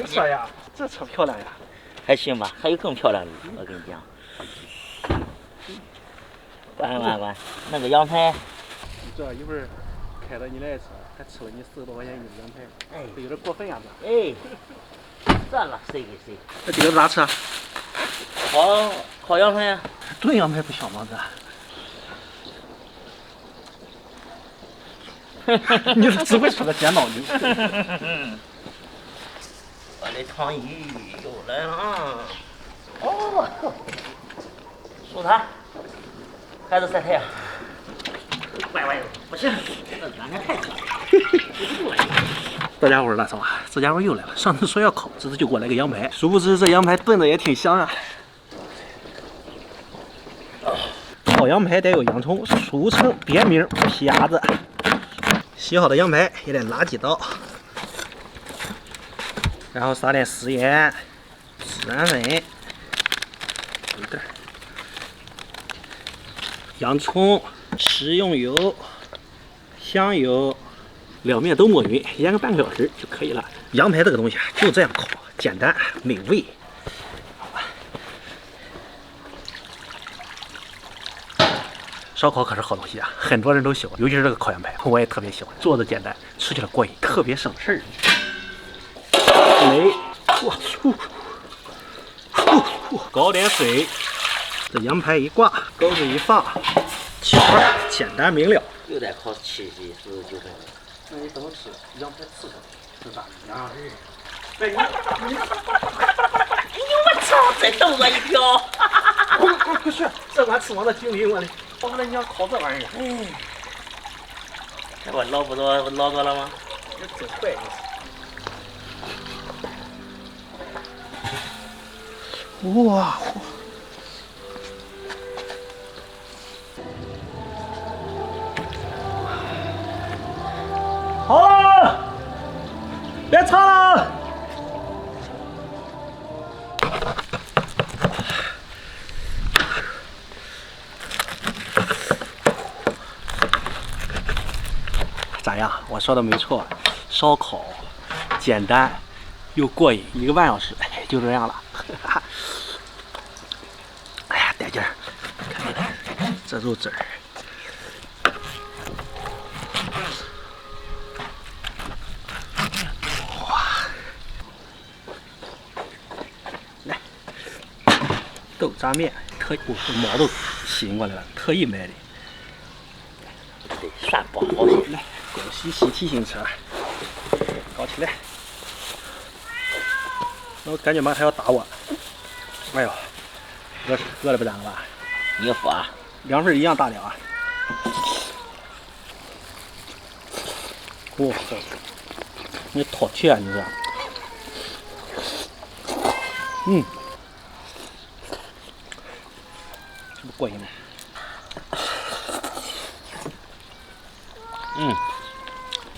车呀，这车漂亮呀。还行吧，还有更漂亮的，我跟你讲。管，那个羊排。这一会儿开着你来车，还吃了你40多块钱一斤羊排，哎，这有点过分呀这。哎，算了，谁给谁。这今儿咋吃？烤羊排呀。炖羊排不香吗？这。你这只会说个剪刀女。我的汤鱼又来了啊！哦，蔬菜，孩子晒太阳。乖，不行，这两天太热了。大家伙儿，大嫂啊，这家伙又来了。上次说要烤，这次就给我来个羊排。殊不知这羊排炖的也挺香啊。烤羊排得有洋葱，俗称别名皮牙子。洗好的羊排也得拉几刀，然后撒点食盐、孜然粉，有点洋葱、食用油、香油，两面都抹匀，腌个半个小时就可以了。羊排这个东西啊，就这样烤，简单美味。烧烤可是好东西啊，很多人都喜欢，尤其是这个烤羊排，我也特别喜欢。做的简单，吃起来过瘾，特别省事儿。煤，搞点水，这羊排一挂，钩子一放，起锅，简单明了。又得靠气息，是不是就这样？那你怎么吃？羊排刺上是咋？羊日。哎你，哎呦我操！再逗我一票！快去！这碗吃完了精灵我的，我跟你娘烤这玩意儿。哎，这我捞不着捞着了吗？这真坏你！哇！好了，别擦了。咋样？我说的没错，烧烤简单又过瘾，1个半小时，哎，就这样了。哎呀，带劲儿！看这肉汁儿。豆渣面特意，毛都洗过来了，特意买的。涮不好些。来，广西喜提新车，搞起来！我感觉马上要打我。哎呦，饿了不咋了吧？你付啊2份一样大2。哇塞，你饕餮啊你这！这不过瘾吗？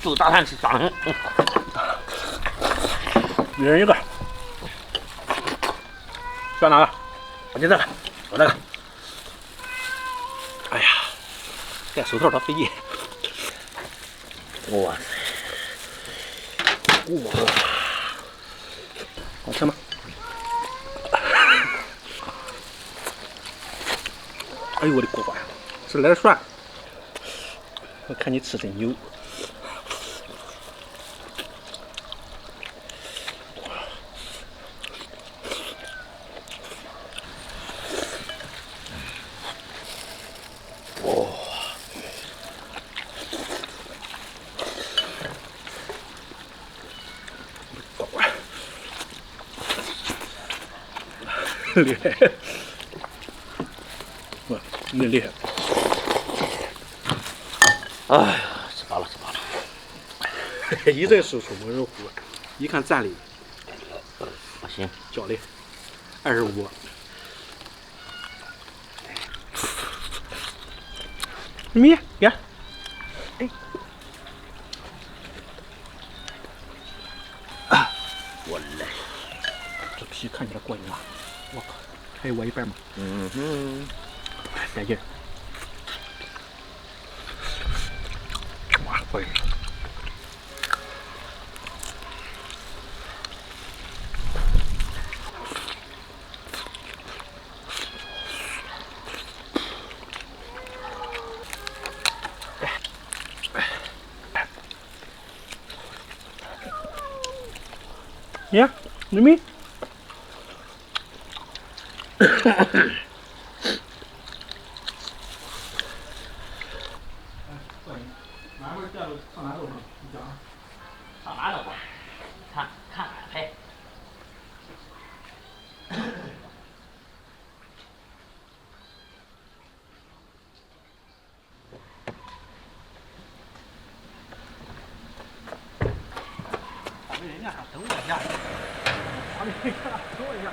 就大餐吃2人。一人1个。选哪个？我就这个，我这个。哎呀，戴手套多费劲。哇塞！哇，好吃吗？哎呦我的乖乖，这来点蒜。我看你吃真牛。厉害，哇，你厉害！哎呀，吃饱了。一阵手出猛人虎，一看站立，不行，脚力25。米别，哎，我来。这皮看起来过瘾啊！我靠，还有我一半吗？带劲！哇，过瘾！呀，妹妹。哪会儿电路上哪路上？你讲。上哪走吧？看看嘿。咱们人家等我一下，咱们人家等我一下，